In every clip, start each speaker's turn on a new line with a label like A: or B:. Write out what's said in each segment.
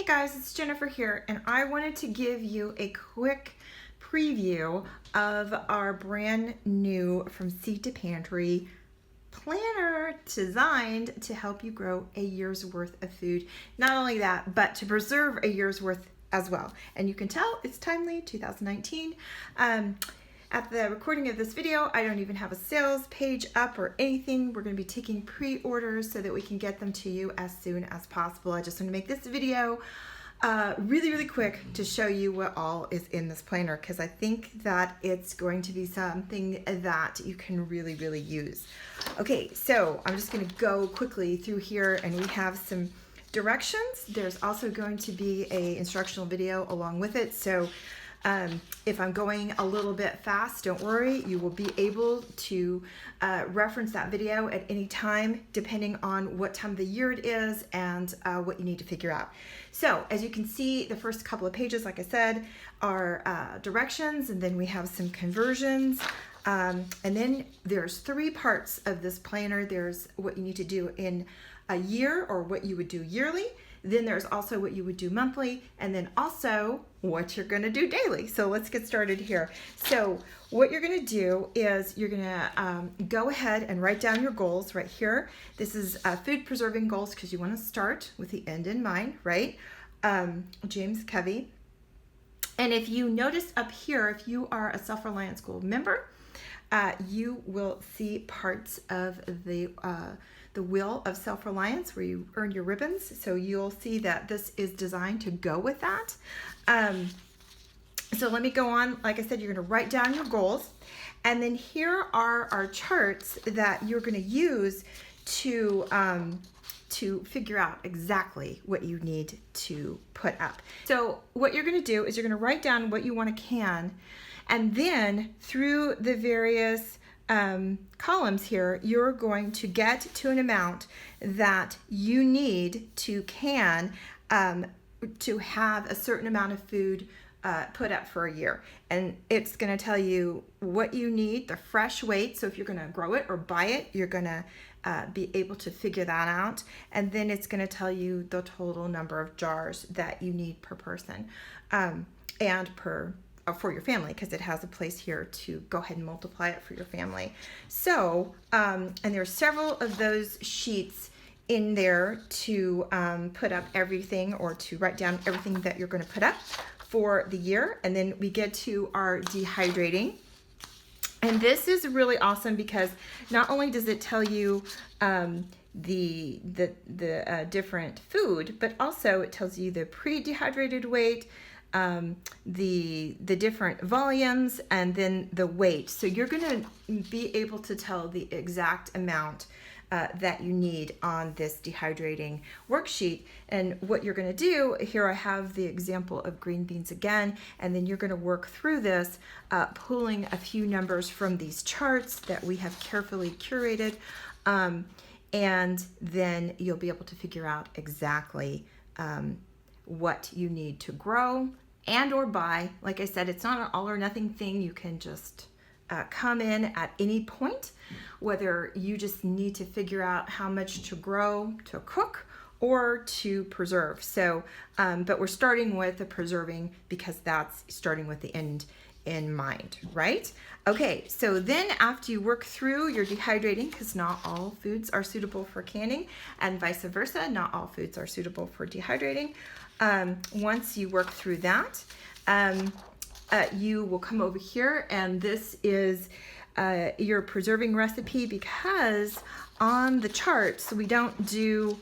A: guys, it's Jennifer here, and I wanted to give you a quick preview of our brand new From Seed to Pantry planner designed to help you grow a year's worth of food. Not only that, but to preserve a year's worth as well. And you can tell it's timely, 2019. At the recording of this video, I don't even have a sales page up or anything. We're going to be taking pre-orders so that we can get them to you as soon as possible. I just want to make this video really quick to show you what all is in this planner, because I think that it's going to be something that you can really use. Okay, so I'm just going to go quickly through here, and we have some directions. There's also going to be a instructional video along with it, so if I'm going a little bit fast, don't worry, you will be able to reference that video at any time depending on what time of the year it is and what you need to figure out. So as you can see, the first couple of pages, like I said, are directions, and then we have some conversions. And then there's 3 parts of this planner. There's what you need to do in a year, or what you would do yearly. Then there's also what you would do monthly, and then also what you're gonna do daily. So let's get started here. So what you're gonna do is you're gonna go ahead and write down your goals right here. This is food preserving goals, because you wanna start with the end in mind, right? James Covey. And if you notice up here, if you are a Self-Reliant School member, you will see parts of the Wheel of Self-Reliance where you earn your ribbons. So you'll see that this is designed to go with that. So let me go on. Like I said, you're going to write down your goals, and then here are our charts that you're going to use to figure out exactly what you need to put up. So what you're going to do is you're going to write down what you want to can, and then through the various columns here, you're going to get to an amount that you need to can to have a certain amount of food put up for a year. And it's going to tell you what you need, the fresh weight. So if you're going to grow it or buy it, you're going to be able to figure that out. And then it's going to tell you the total number of jars that you need per person and for your family, because it has a place here to go ahead and multiply it for your family. So, and there are several of those sheets in there to put up everything, or to write down everything that you're going to put up for the year. And then we get to our dehydrating. And this is really awesome, because not only does it tell you the different food, but also it tells you the pre-dehydrated weight, the different volumes, and then the weight. So you're going to be able to tell the exact amount that you need on this dehydrating worksheet. And what you're going to do here, I have the example of green beans again, and then you're going to work through this, pulling a few numbers from these charts that we have carefully curated, and then you'll be able to figure out exactly what you need to grow and or buy. Like I said, it's not an all or nothing thing. You can just come in at any point, whether you just need to figure out how much to grow, to cook, or to preserve. So, but we're starting with the preserving, because that's starting with the end in mind, right? Okay, so then after you work through your dehydrating, because not all foods are suitable for canning, and vice versa, not all foods are suitable for dehydrating. Once you work through that, you will come over here, and this is your preserving recipe, because on the charts we don't do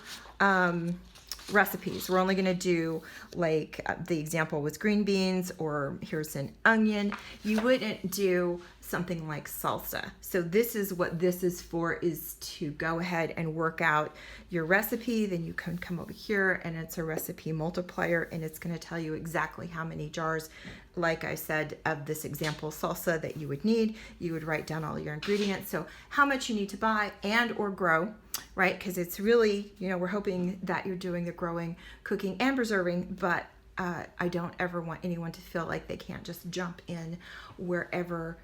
A: recipes. We're only going to do, like the example was green beans, or here's an onion. You wouldn't do something like salsa. So this is what this is for, is to go ahead and work out your recipe. Then you can come over here, and it's a recipe multiplier, and it's going to tell you exactly how many jars, like I said, of this example salsa that you would need. You would write down all your ingredients, so how much you need to buy and or grow, right? Because it's really, you know, we're hoping that you're doing the growing, cooking, and preserving, but I don't ever want anyone to feel like they can't just jump in wherever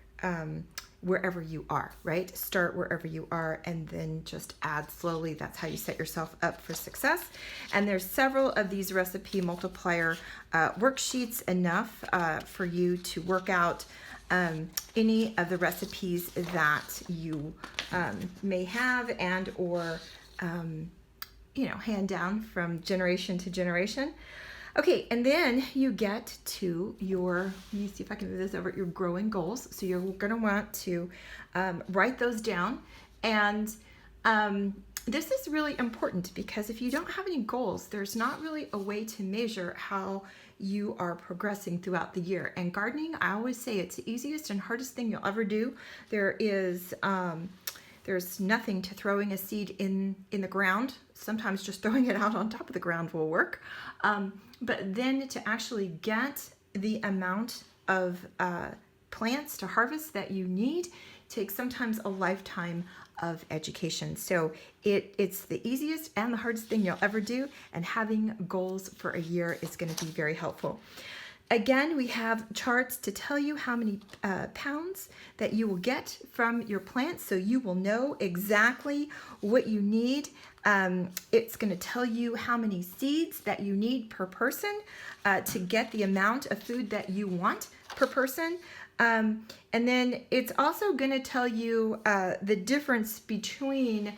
A: wherever you are, right? Start wherever you are and then just add slowly. That's how you set yourself up for success. And there's several of these recipe multiplier worksheets, enough for you to work out any of the recipes that you may have and or hand down from generation to generation. Okay, and then you get to your, let me see if I can move this over, your growing goals. So you're going to want to write those down. And this is really important because if you don't have any goals, there's not really a way to measure how you are progressing throughout the year. And gardening, I always say it's the easiest and hardest thing you'll ever do. There's nothing to throwing a seed in the ground. Sometimes just throwing it out on top of the ground will work. But then to actually get the amount of plants to harvest that you need takes sometimes a lifetime of education. So it's the easiest and the hardest thing you'll ever do, and having goals for a year is going to be very helpful. Again, we have charts to tell you how many pounds that you will get from your plants, so you will know exactly what you need. It's going to tell you how many seeds that you need per person to get the amount of food that you want per person. And then it's also going to tell you the difference between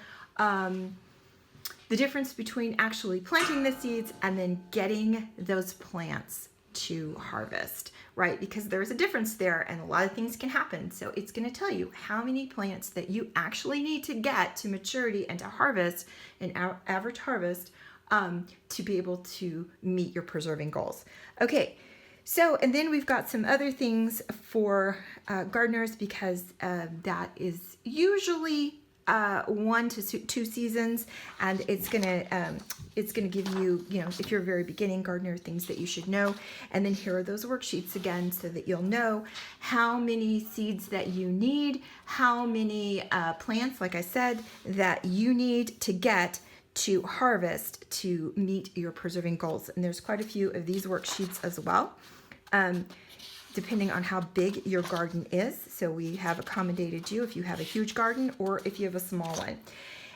A: actually planting the seeds and then getting those plants to harvest, right? Because there's a difference there and a lot of things can happen. So it's going to tell you how many plants that you actually need to get to maturity and to harvest an average harvest to be able to meet your preserving goals. Okay. So, and then we've got some other things for gardeners because that is usually 1 to 2 seasons, and it's gonna give you, if you're a very beginning gardener, things that you should know. And then here are those worksheets again, so that you'll know how many seeds that you need, how many plants, like I said, that you need to get to harvest to meet your preserving goals. And there's quite a few of these worksheets as well, depending on how big your garden is. So we have accommodated you if you have a huge garden or if you have a small one.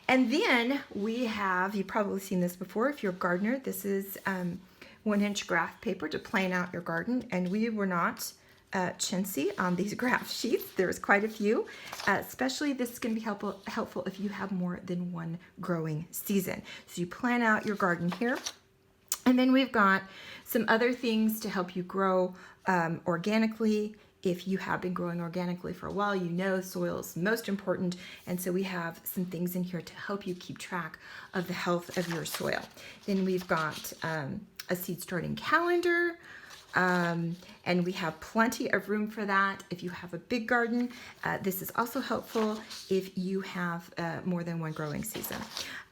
A: And then we have, you've probably seen this before if you're a gardener, this is 1-inch graph paper to plan out your garden. And we were not chintzy on these graph sheets. There's quite a few, especially this is going to be helpful if you have more than one growing season. So you plan out your garden here. And then we've got some other things to help you grow organically. If you have been growing organically for a while, you know soil is most important. And so we have some things in here to help you keep track of the health of your soil. Then we've got a seed starting calendar. And we have plenty of room for that. If you have a big garden, this is also helpful if you have more than one growing season.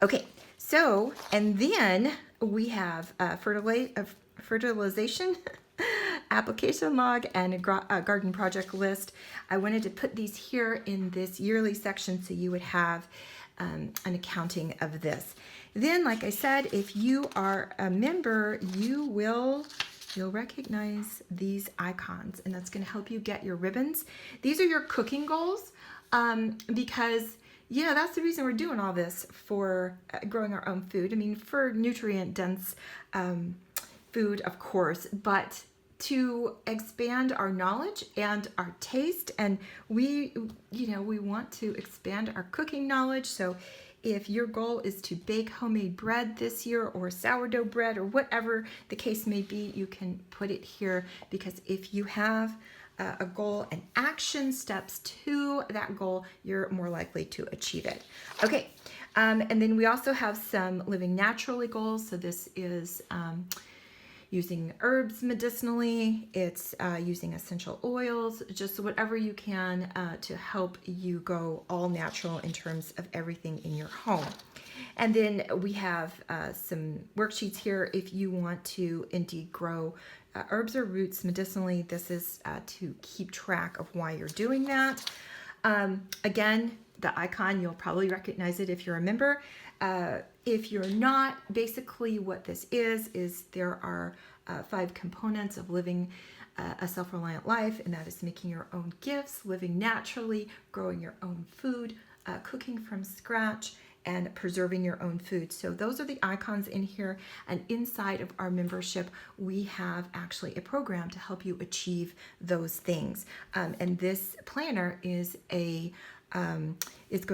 A: Okay, so, and then we have fertilization application log and a garden project list. I wanted to put these here in this yearly section so you would have an accounting of this. Then, like I said, if you are a member, you'll recognize these icons, and that's going to help you get your ribbons. These are your cooking goals, because that's the reason we're doing all this, for growing our own food. I mean, for nutrient-dense food, of course, but to expand our knowledge and our taste, and we want to expand our cooking knowledge. So if your goal is to bake homemade bread this year, or sourdough bread, or whatever the case may be, you can put it here, because if you have a goal and action steps to that goal, you're more likely to achieve it. Okay, and then we also have some living naturally goals. So this is using herbs medicinally, it's using essential oils, just whatever you can to help you go all natural in terms of everything in your home. And then we have some worksheets here if you want to indeed grow herbs or roots medicinally. This is to keep track of why you're doing that. Again, the icon, you'll probably recognize it if you're a member. If you're not, basically what this is there are 5 components of living a self-reliant life, and that is making your own gifts, living naturally, growing your own food, cooking from scratch, and preserving your own food. So those are the icons in here, and inside of our membership we have actually a program to help you achieve those things. And this planner is going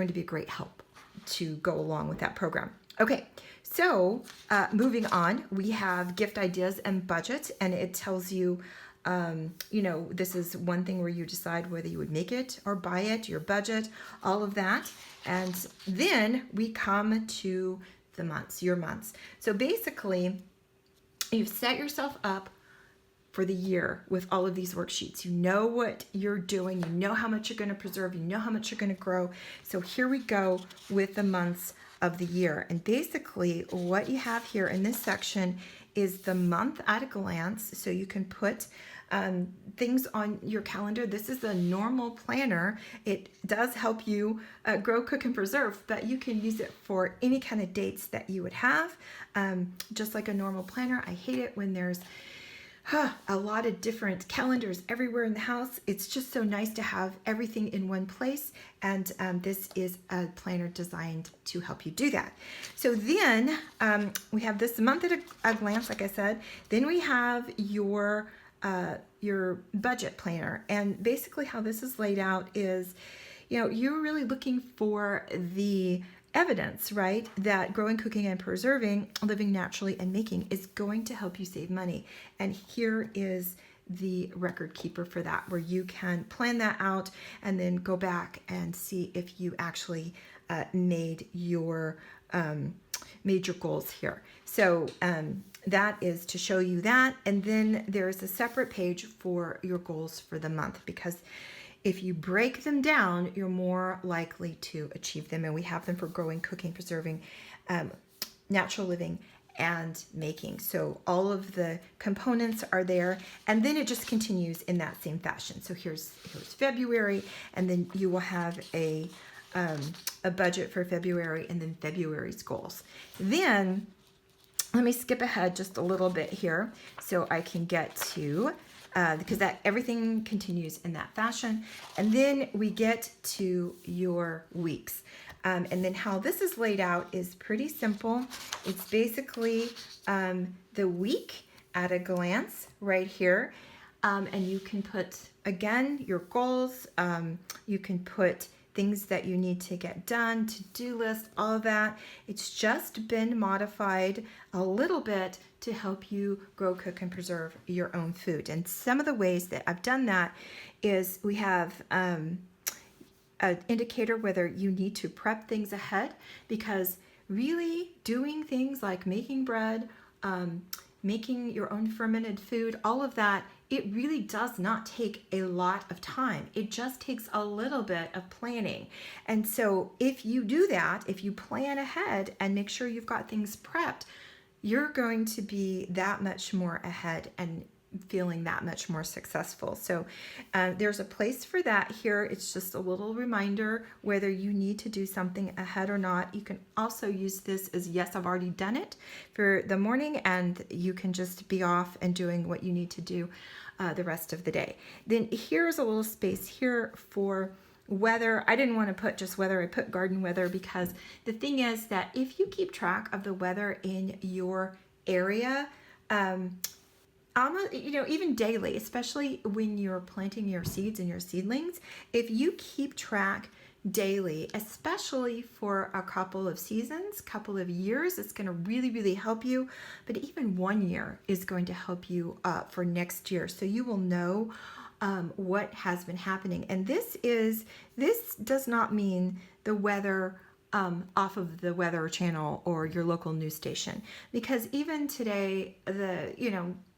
A: to be a great help to go along with that program. Okay, so moving on, we have gift ideas and budget, and it tells you, this is one thing where you decide whether you would make it or buy it, your budget, all of that. And then we come to the months, your months. So basically, you've set yourself up for the year with all of these worksheets. You know what you're doing, you know how much you're going to preserve, you know how much you're going to grow. So here we go with the months of the year. And basically what you have here in this section is the month at a glance. So you can put things on your calendar. This is a normal planner. It does help you grow, cook, and preserve, but you can use it for any kind of dates that you would have, just like a normal planner. I hate it when there's a lot of different calendars everywhere in the house. It's just so nice to have everything in one place, and this is a planner designed to help you do that. So then we have this month at a glance, like I said. Then we have your budget planner, and basically how this is laid out is, you're really looking for the evidence, right, that growing, cooking, and preserving, living naturally, and making is going to help you save money. And here is the record keeper for that, where you can plan that out and then go back and see if you actually made your goals here. So that is to show you that. And then there's a separate page for your goals for the month, because if you break them down, you're more likely to achieve them. And we have them for growing, cooking, preserving, natural living, and making. So all of the components are there, and then it just continues in that same fashion. So here's February, and then you will have a budget for February, and then February's goals. Then let me skip ahead just a little bit here so I can get to because everything continues in that fashion. And then we get to your weeks. And then how this is laid out is pretty simple. It's basically the week at a glance right here. And you can put, again, your goals. You can put things that you need to get done, to-do list, all of that. It's just been modified a little bit to help you grow, cook, and preserve your own food. And some of the ways that I've done that is we have an indicator whether you need to prep things ahead, because really doing things like making bread, making your own fermented food, all of that, it really does not take a lot of time. It just takes a little bit of planning. And so if you do that, if you plan ahead and make sure you've got things prepped, you're going to be that much more ahead and feeling that much more successful. So there's a place for that here. It's just a little reminder whether you need to do something ahead or not. You can also use this as, yes, I've already done it for the morning, and you can just be off and doing what you need to do the rest of the day. Then here's a little space here for weather. I didn't want to put just weather, I put garden weather, because the thing is that if you keep track of the weather in your area, even daily, especially when you're planting your seeds and your seedlings, if you keep track daily, especially for a couple of seasons, couple of years, it's going to really, really help you. But even 1 year is going to help you for next year. So you will know what has been happening. And this does not mean the weather off of the Weather Channel or your local news station, because even today,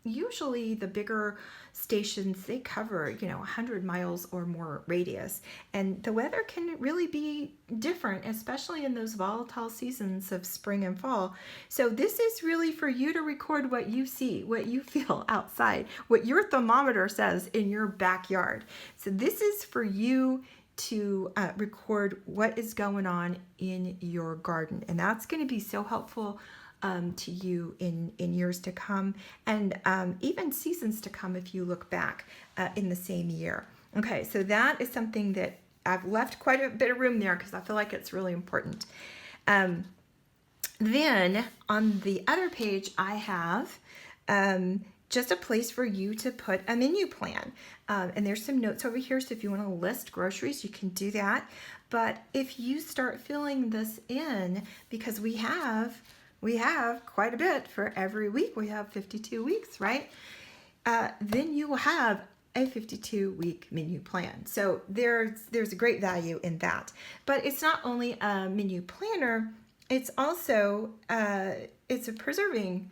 A: usually the bigger stations, they cover 100 miles or more radius, and the weather can really be different, especially in those volatile seasons of spring and fall. So this is really for you to record what you see, what you feel outside, what your thermometer says in your backyard. So this is for you to record what is going on in your garden, and that's going to be so helpful to you in years to come, and even seasons to come if you look back in the same year. Okay, so that is something that I've left quite a bit of room there because I feel like it's really important. Then on the other page, I have just a place for you to put a menu plan. And there's some notes over here, so if you want to list groceries, you can do that. But if you start filling this in, because we have quite a bit for every week, we have 52 weeks, right? Then you will have a 52-week menu plan. So there's a great value in that. But it's not only a menu planner, it's also it's a preserving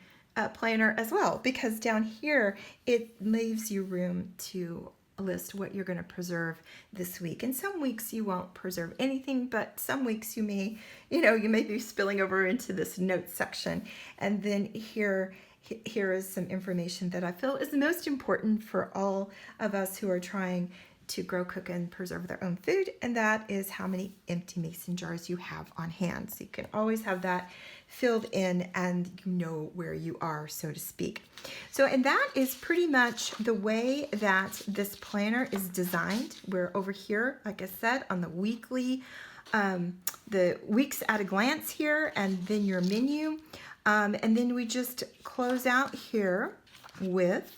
A: planner as well, because down here it leaves you room to list what you're going to preserve this week. And some weeks you won't preserve anything, but some weeks you may be spilling over into this notes section. And then here is some information that I feel is the most important for all of us who are trying to grow, cook, and preserve their own food, and that is how many empty mason jars you have on hand. So you can always have that filled in and you know where you are, so to speak. So, and that is pretty much the way that this planner is designed. We're over here, like I said, on the weekly, the weeks at a glance here, and then your menu. And then we just close out here with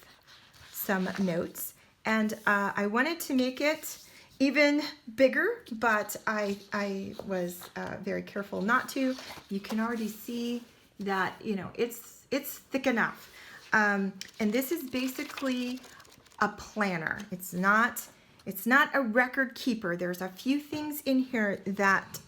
A: some notes. And I wanted to make it even bigger, but I was very careful not to. You can already see that, it's thick enough. And this is basically a planner. It's not a record keeper. There's a few things in here that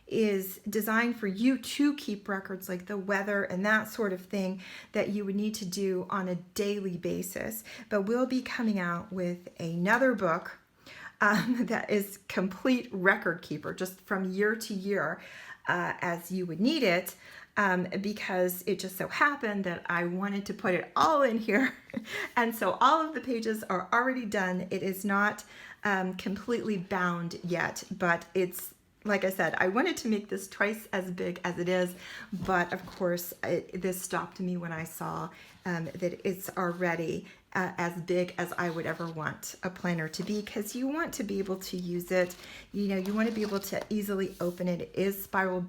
A: is designed for you to keep records, like the weather and that sort of thing that you would need to do on a daily basis. But we'll be coming out with another book that is complete record keeper, just from year to year as you would need it, because it just so happened that I wanted to put it all in here. And so all of the pages are already done. It is not completely bound yet, but it's, like I said, I wanted to make this twice as big as it is, but of course this stopped me when I saw that it's already as big as I would ever want a planner to be, because you want to be able to use it. You want to be able to easily open it. It is spiral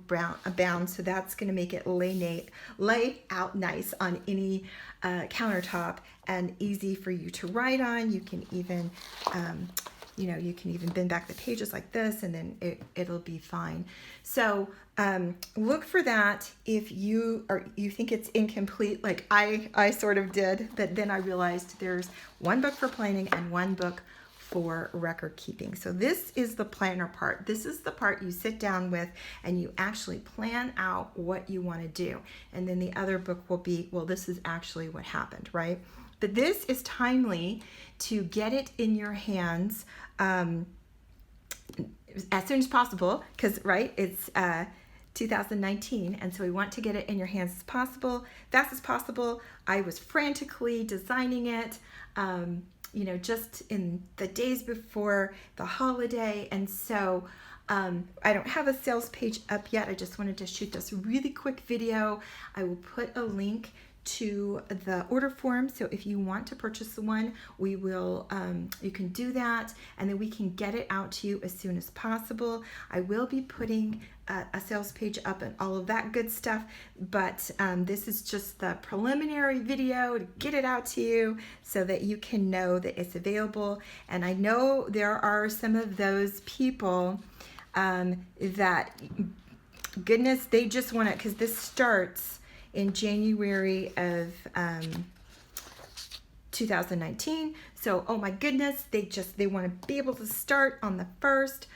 A: bound, so that's going to make it lay out nice on any countertop and easy for you to write on. You can even you can even bend back the pages like this, and then it'll be fine. So look for that if you think it's incomplete, like I sort of did, but then I realized there's one book for planning and one book for record keeping. So this is the planner part. This is the part you sit down with and you actually plan out what you want to do. And then the other book will be, well, this is actually what happened, right? But this is timely to get it in your hands as soon as possible, because it's 2019, and so we want to get it in your hands as fast as possible. I was frantically designing it, just in the days before the holiday, and so I don't have a sales page up yet. I just wanted to shoot this really quick video. I will put a link to the order form, so if you want to purchase the one, we will you can do that, and then we can get it out to you as soon as possible. I will be putting a sales page up and all of that good stuff, but this is just the preliminary video to get it out to you so that you can know that it's available. And I know there are some of those people that, goodness, they just want it because this starts in January of 2019. So, oh my goodness, they want to be able to start on the 1st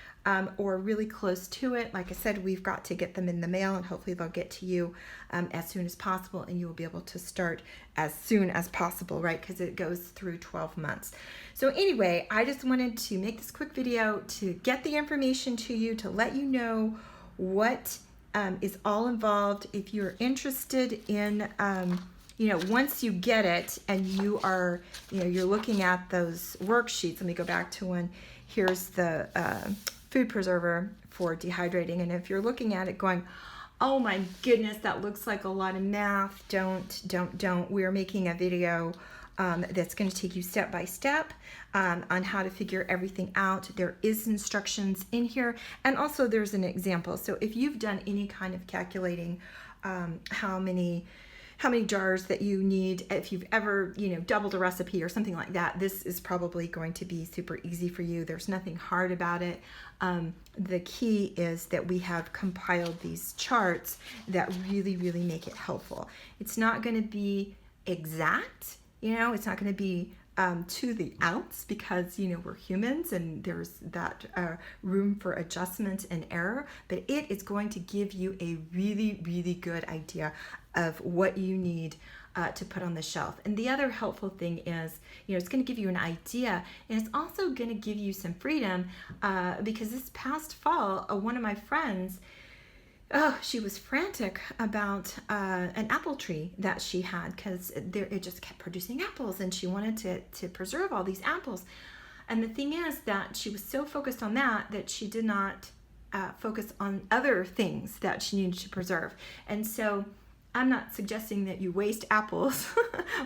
A: or really close to it. Like I said, we've got to get them in the mail, and hopefully they'll get to you as soon as possible, and you will be able to start as soon as possible, right? Because it goes through 12 months. So anyway, I just wanted to make this quick video to get the information to you, to let you know what is all involved. If you're interested in, once you get it and you are, you're looking at those worksheets. Let me go back to one. Here's the food preserver for dehydrating. And if you're looking at it going, oh my goodness, that looks like a lot of math. Don't. We're making a video that's going to take you step by step on how to figure everything out. There is instructions in here, and also there's an example. So if you've done any kind of calculating how many jars that you need, if you've ever, doubled a recipe or something like that, this is probably going to be super easy for you. There's nothing hard about it. The key is that we have compiled these charts that really, really make it helpful. It's not going to be exact, it's not going to be to the ounce, because we're humans and there's that room for adjustment and error, but it is going to give you a really, really good idea of what you need to put on the shelf. And the other helpful thing is, it's going to give you an idea, and it's also going to give you some freedom, because this past fall, one of my friends, she was frantic about an apple tree that she had, because it just kept producing apples, and she wanted to preserve all these apples. And the thing is that she was so focused on that she did not focus on other things that she needed to preserve. And so I'm not suggesting that you waste apples,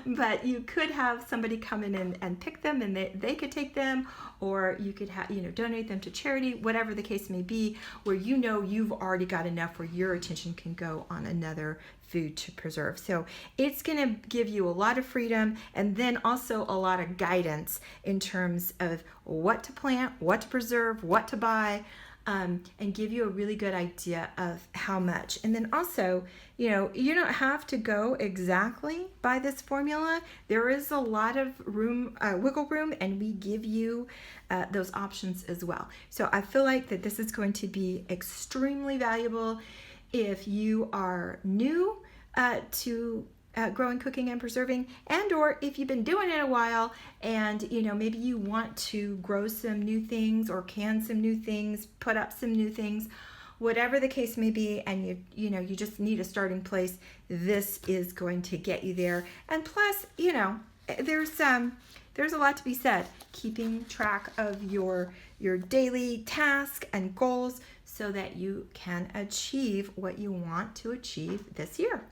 A: but you could have somebody come in and pick them, and they could take them, or you could donate them to charity, whatever the case may be, where you've already got enough where your attention can go on another food to preserve. So it's going to give you a lot of freedom, and then also a lot of guidance in terms of what to plant, what to preserve, what to buy, and give you a really good idea of how much. And then also, you don't have to go exactly by this formula. There is a lot of room, wiggle room, and we give you those options as well. So I feel like that this is going to be extremely valuable if you are new to growing, cooking, and preserving, and or if you've been doing it a while and maybe you want to grow some new things or can some new things, put up some new things, whatever the case may be, and you just need a starting place. This is going to get you there. And plus, there's a lot to be said, keeping track of your daily task and goals so that you can achieve what you want to achieve this year.